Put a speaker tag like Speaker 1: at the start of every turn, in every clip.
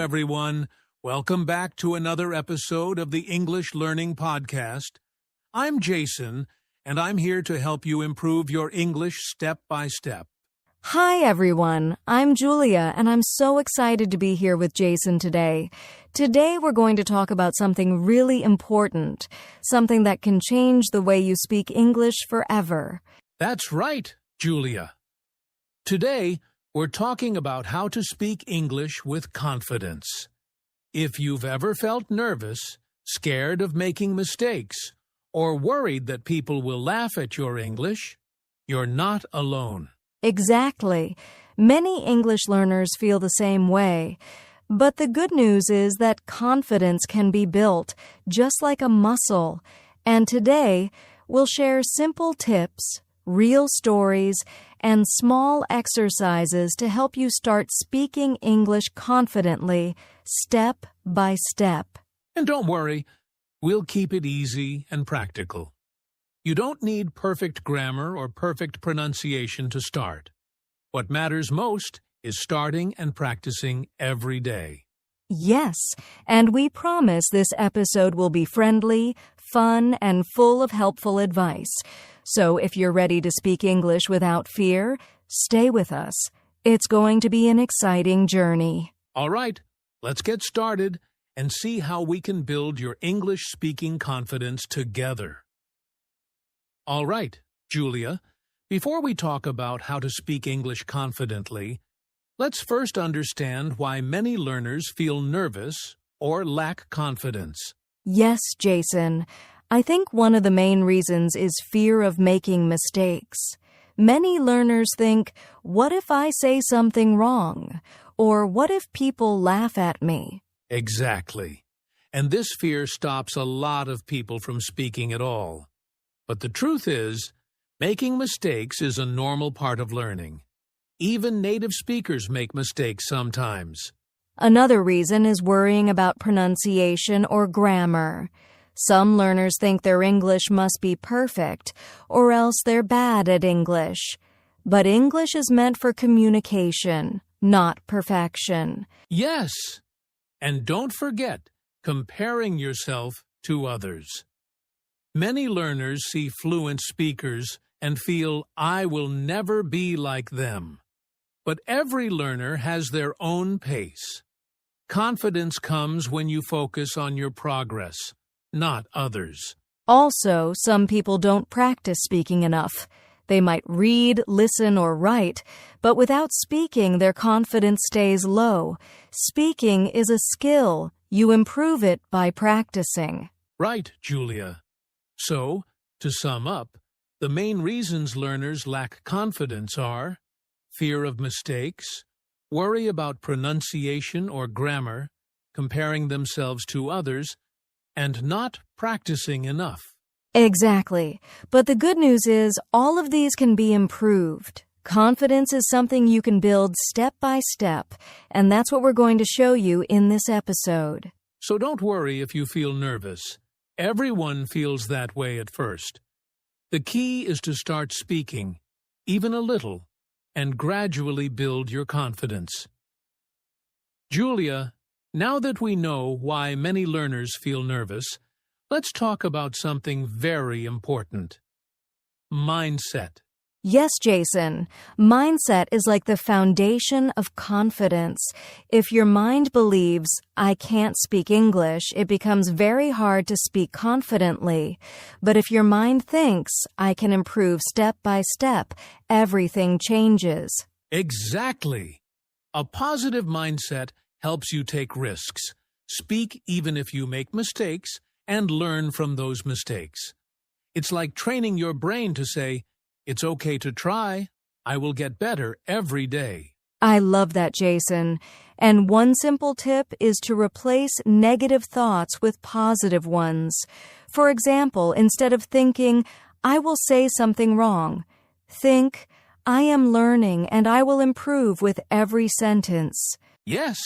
Speaker 1: everyone. Welcome back to another episode of the English Learning Podcast. I'm Jason, and I'm here to help you improve your English step by step.
Speaker 2: Hi, everyone. I'm Julia, and I'm so excited to be here with Jason today. Today, we're going to talk about something really important, something that can change the way you speak English forever.
Speaker 1: That's right, Julia. Today, we're talking about how to speak English with confidence. If you've ever felt nervous, scared of making mistakes, or worried that people will laugh at your English, you're not alone.
Speaker 2: Exactly. Many English learners feel the same way. But the good news is that confidence can be built, just like a muscle. And today, we'll share simple tips, real stories, and small exercises to help you start speaking English confidently, step by step.
Speaker 1: And don't worry, we'll keep it easy and practical. You don't need perfect grammar or perfect pronunciation to start. What matters most is starting and practicing every day.
Speaker 2: Yes, and we promise this episode will be friendly, fun, and full of helpful advice. So if you're ready to speak English without fear, stay with us. It's going to be an exciting journey.
Speaker 1: All right, let's get started and see how we can build your English speaking confidence together. All right, Julia, before we talk about how to speak English confidently, let's first understand why many learners feel nervous or lack confidence.
Speaker 2: Yes, Jason. I think one of the main reasons is fear of making mistakes. Many learners think, what if I say something wrong? Or what if people laugh at me?
Speaker 1: Exactly. And this fear stops a lot of people from speaking at all. But the truth is, making mistakes is a normal part of learning. Even native speakers make mistakes sometimes.
Speaker 2: Another reason is worrying about pronunciation or grammar. Some learners think their English must be perfect, or else they're bad at English. But English is meant for communication, not perfection.
Speaker 1: Yes, and don't forget comparing yourself to others. Many learners see fluent speakers and feel, I will never be like them. But every learner has their own pace. Confidence comes when you focus on your progress, not others.
Speaker 2: Also, some people don't practice speaking enough. They might read, listen, or write, but without speaking, their confidence stays low. Speaking is a skill. You improve it by practicing.
Speaker 1: Right, Julia. So, to sum up, the main reasons learners lack confidence are fear of mistakes, worry about pronunciation or grammar, comparing themselves to others, and not practicing enough.
Speaker 2: Exactly. But the good news is all of these can be improved. Confidence is something you can build step by step, and that's what we're going to show you in this episode.
Speaker 1: So don't worry if you feel nervous. Everyone feels that way at first. The key is to start speaking, even a little, and gradually build your confidence. Julia, now that we know why many learners feel nervous, let's talk about something very important. Mindset.
Speaker 2: Yes, Jason. Mindset is like the foundation of confidence. If your mind believes, I can't speak English, it becomes very hard to speak confidently. But if your mind thinks, I can improve step by step, everything changes.
Speaker 1: Exactly. A positive mindset helps you take risks, speak even if you make mistakes, and learn from those mistakes. It's like training your brain to say, it's okay to try. I will get better every day.
Speaker 2: I love that, Jason. And one simple tip is to replace negative thoughts with positive ones. For example, instead of thinking, I will say something wrong, think, I am learning and I will improve with every sentence.
Speaker 1: Yes.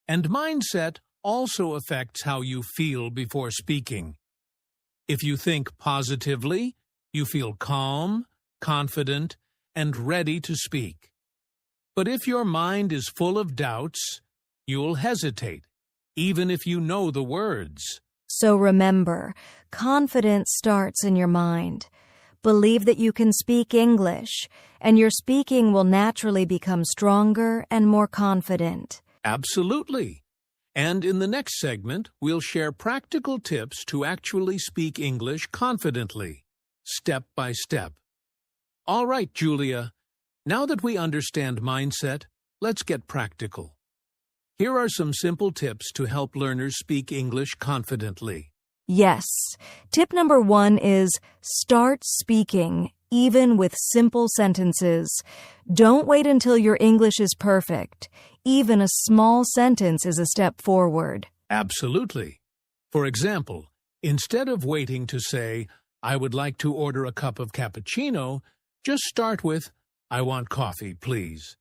Speaker 1: And mindset also affects how you feel before speaking. If you think positively, you feel calm, confident, and ready to speak. But if your mind is full of doubts, You'll hesitate, even if you know the words.
Speaker 2: So remember, confidence starts in your mind. Believe that you can speak English, and your speaking will naturally become stronger and more confident.
Speaker 1: Absolutely. And in the next segment, we'll share practical tips to actually speak English confidently, step by step. All right, Julia. Now that we understand mindset, let's get practical. Here are some simple tips to help learners speak English confidently.
Speaker 2: Yes. Tip number 1 is start speaking, even with simple sentences. Don't wait until your English is perfect. Even a small sentence is a step forward.
Speaker 1: Absolutely. For example, instead of waiting to say, "I would like to order a cup of cappuccino," just start with, "I want coffee, please."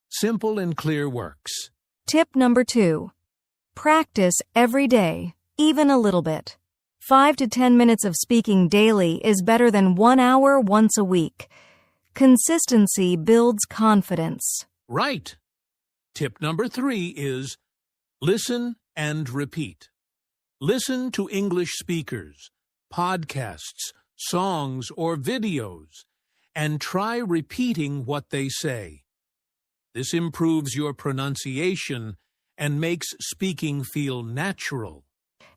Speaker 1: Simple and clear works.
Speaker 2: Tip number 2. Practice every day, even a little bit. 5 to 10 minutes of speaking daily is better than 1 hour once a week. Consistency builds confidence.
Speaker 1: Right. Tip number 3 is listen and repeat. Listen to English speakers, podcasts, songs, or videos, and try repeating what they say. This improves your pronunciation and makes speaking feel natural.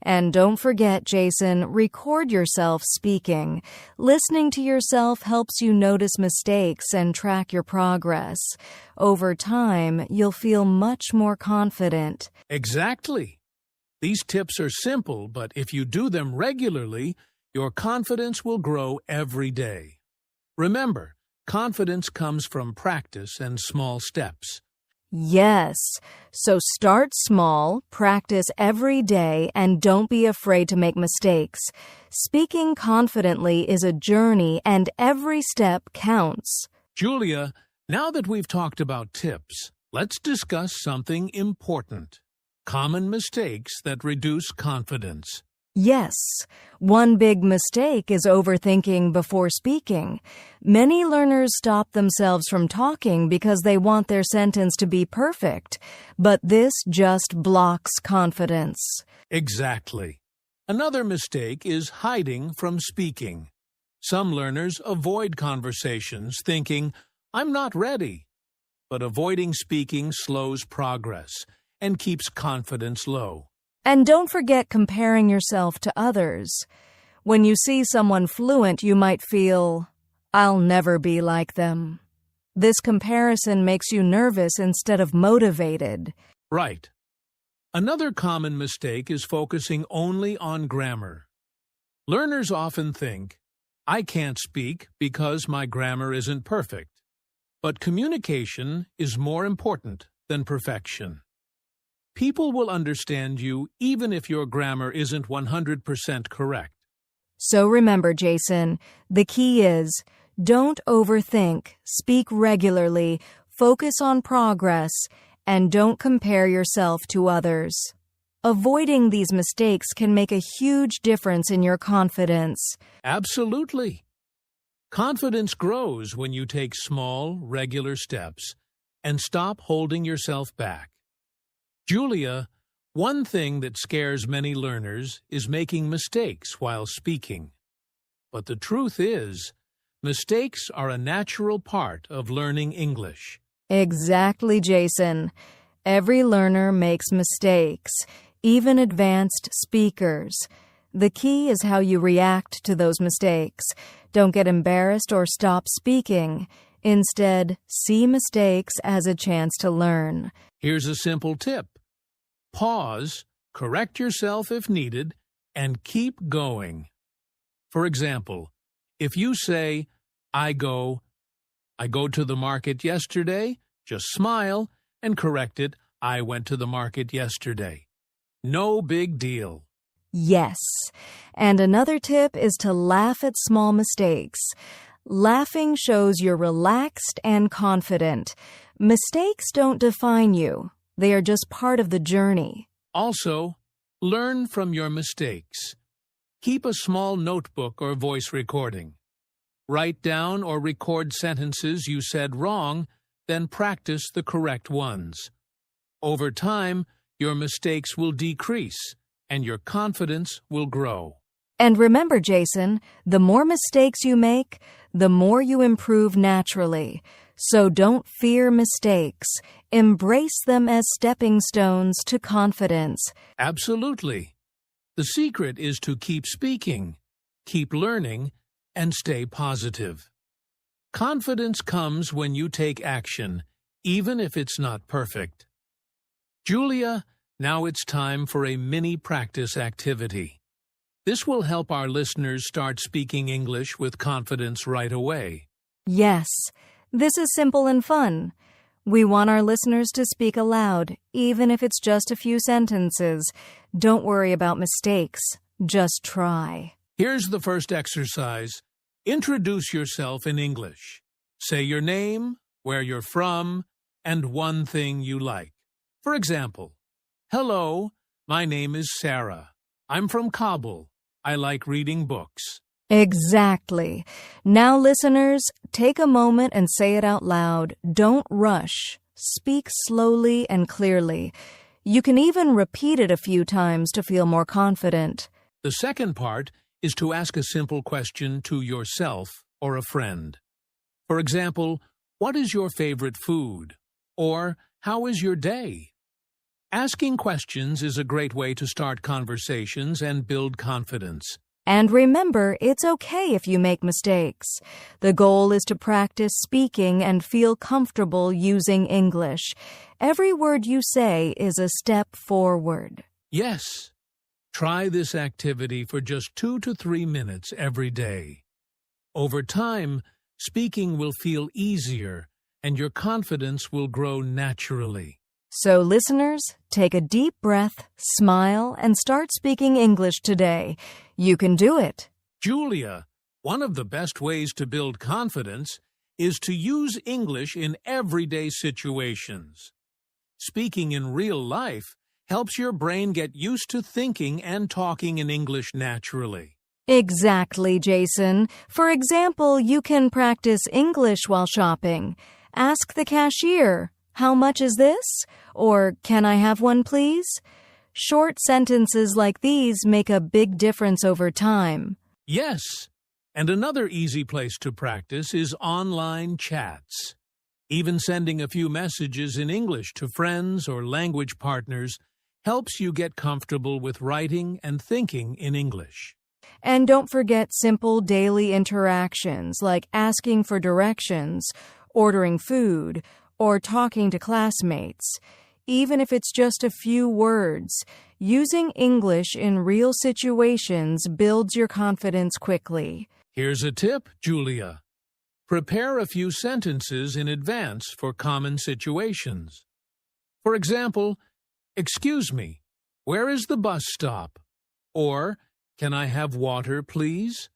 Speaker 2: And don't forget, Jason, record yourself speaking. Listening to yourself helps you notice mistakes and track your progress. Over time, you'll feel much more confident.
Speaker 1: Exactly. These tips are simple, but if you do them regularly, your confidence will grow every day. Remember, confidence comes from practice and small steps.
Speaker 2: Yes. So start small, practice every day, and don't be afraid to make mistakes. Speaking confidently is a journey, and every step counts.
Speaker 1: Julia, now that we've talked about tips, let's discuss something important: common mistakes that reduce confidence.
Speaker 2: Yes, one big mistake is overthinking before speaking. Many learners stop themselves from talking because they want their sentence to be perfect, but this just blocks confidence.
Speaker 1: Exactly. Another mistake is hiding from speaking. Some learners avoid conversations thinking, "I'm not ready." But avoiding speaking slows progress and keeps confidence low.
Speaker 2: And don't forget comparing yourself to others. When you see someone fluent, you might feel, "I'll never be like them." This comparison makes you nervous instead of motivated.
Speaker 1: Right. Another common mistake is focusing only on grammar. Learners often think, "I can't speak because my grammar isn't perfect." But communication is more important than perfection. People will understand you even if your grammar isn't 100% correct.
Speaker 2: So remember, Jason, the key is don't overthink, speak regularly, focus on progress, and don't compare yourself to others. Avoiding these mistakes can make a huge difference in your confidence.
Speaker 1: Absolutely. Confidence grows when you take small, regular steps and stop holding yourself back. Julia, one thing that scares many learners is making mistakes while speaking. But the truth is, mistakes are a natural part of learning English.
Speaker 2: Exactly, Jason. Every learner makes mistakes, even advanced speakers. The key is how you react to those mistakes. Don't get embarrassed or stop speaking. Instead, see mistakes as a chance to learn.
Speaker 1: Here's a simple tip. Pause, correct yourself if needed, and keep going. For example, if you say, I go to the market yesterday, just smile and correct it, "I went to the market yesterday." No big deal.
Speaker 2: Yes. And another tip is to laugh at small mistakes. Laughing shows you're relaxed and confident. Mistakes don't define you. They are just part of the journey.
Speaker 1: Also, learn from your mistakes. Keep a small notebook or voice recording. Write down or record sentences you said wrong, then practice the correct ones. Over time, your mistakes will decrease and your confidence will grow.
Speaker 2: And remember, Jason, the more mistakes you make, the more you improve naturally. So don't fear mistakes. Embrace them as stepping stones to confidence.
Speaker 1: Absolutely. The secret is to keep speaking, keep learning, and stay positive. Confidence comes when you take action, even if it's not perfect. Julia, now it's time for a mini practice activity. This will help our listeners start speaking English with confidence right away.
Speaker 2: Yes, this is simple and fun. We want our listeners to speak aloud, even if it's just a few sentences. Don't worry about mistakes. Just try.
Speaker 1: Here's the first exercise. Introduce yourself in English. Say your name, where you're from, and one thing you like. For example, hello, my name is Sarah. I'm from Kabul. I like reading books.
Speaker 2: Exactly. Now, listeners, take a moment and say it out loud. Don't rush. Speak slowly and clearly. You can even repeat it a few times to feel more confident.
Speaker 1: The second part is to ask a simple question to yourself or a friend. For example, what is your favorite food? Or, how is your day? Asking questions is a great way to start conversations and build confidence.
Speaker 2: And remember, it's okay if you make mistakes. The goal is to practice speaking and feel comfortable using English. Every word you say is a step forward.
Speaker 1: Yes. Try this activity for just 2 to 3 minutes every day. Over time, speaking will feel easier and your confidence will grow naturally.
Speaker 2: So, listeners, take a deep breath, smile, and start speaking English today. You can do it.
Speaker 1: Julia, one of the best ways to build confidence is to use English in everyday situations. Speaking in real life helps your brain get used to thinking and talking in English naturally.
Speaker 2: Exactly, Jason. For example, you can practice English while shopping. Ask the cashier, "How much is this?" Or, "Can I have one, please?" Short sentences like these make a big difference over time.
Speaker 1: Yes, and another easy place to practice is online chats. Even sending a few messages in English to friends or language partners helps you get comfortable with writing and thinking in English.
Speaker 2: And don't forget simple daily interactions like asking for directions, ordering food, or talking to classmates. Even if it's just a few words, using English in real situations builds your confidence quickly.
Speaker 1: Here's a tip, Julia. Prepare a few sentences in advance for common situations. For example, "Excuse me, where is the bus stop?" Or, "Can I have water, please?"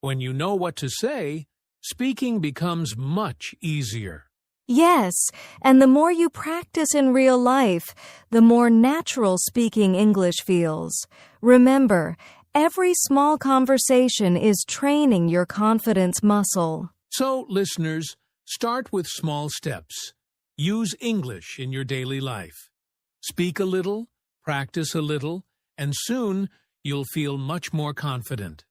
Speaker 1: When you know what to say, speaking becomes much easier.
Speaker 2: Yes, and the more you practice in real life, the more natural speaking English feels. Remember, every small conversation is training your confidence muscle.
Speaker 1: So, listeners, start with small steps. Use English in your daily life. Speak a little, practice a little, and soon you'll feel much more confident.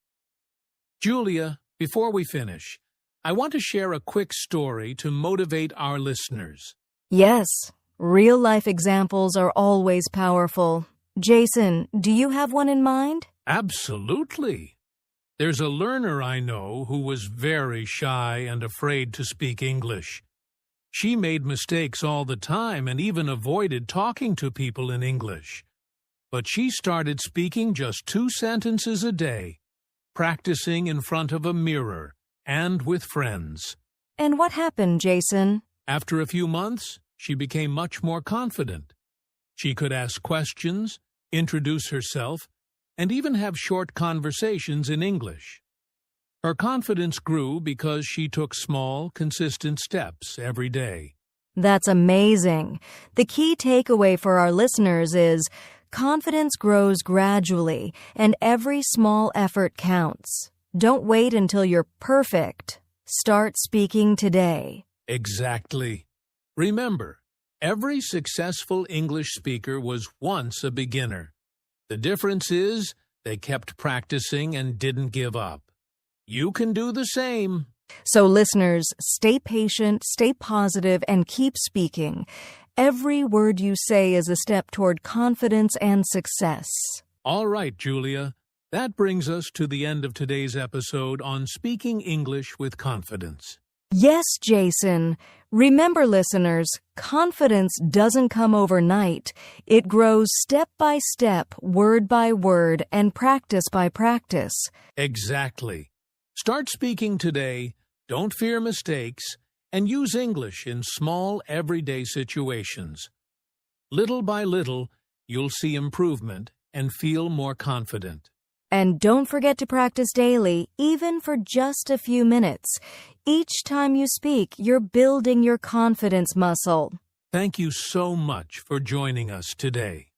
Speaker 1: Julia, before we finish, I want to share a quick story to motivate our listeners.
Speaker 2: Yes, real-life examples are always powerful. Jason, do you have one in mind?
Speaker 1: Absolutely. There's a learner I know who was very shy and afraid to speak English. She made mistakes all the time and even avoided talking to people in English. But she started speaking just 2 sentences a day, practicing in front of a mirror and with friends.
Speaker 2: And what happened, Jason?
Speaker 1: After a few months, she became much more confident. She could ask questions, introduce herself, and even have short conversations in English. Her confidence grew because she took small, consistent steps every day.
Speaker 2: That's amazing. The key takeaway for our listeners is confidence grows gradually, and every small effort counts. Don't wait until you're perfect. Start speaking today.
Speaker 1: Exactly. Remember, Every successful English speaker was once a beginner. The difference is they kept practicing and didn't give up. You can do the same.
Speaker 2: So listeners, stay patient, stay positive, and keep speaking. Every word you say is a step toward confidence and success.
Speaker 1: All right, Julia. That brings us to the end of today's episode on speaking English with confidence.
Speaker 2: Yes, Jason. Remember, listeners, confidence doesn't come overnight. It grows step by step, word by word, and practice by practice.
Speaker 1: Exactly. Start speaking today, don't fear mistakes, and use English in small, everyday situations. Little by little, you'll see improvement and feel more confident.
Speaker 2: And don't forget to practice daily, even for just a few minutes. Each time you speak, you're building your confidence muscle.
Speaker 1: Thank you so much for joining us today.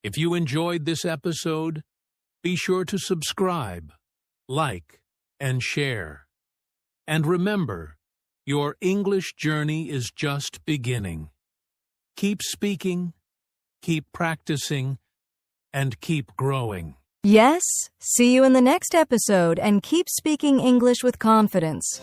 Speaker 1: If you enjoyed this episode, be sure to subscribe, like, and share. And remember, your English journey is just beginning. Keep speaking, keep practicing, and keep growing.
Speaker 2: Yes, see you in the next episode and keep speaking English with confidence.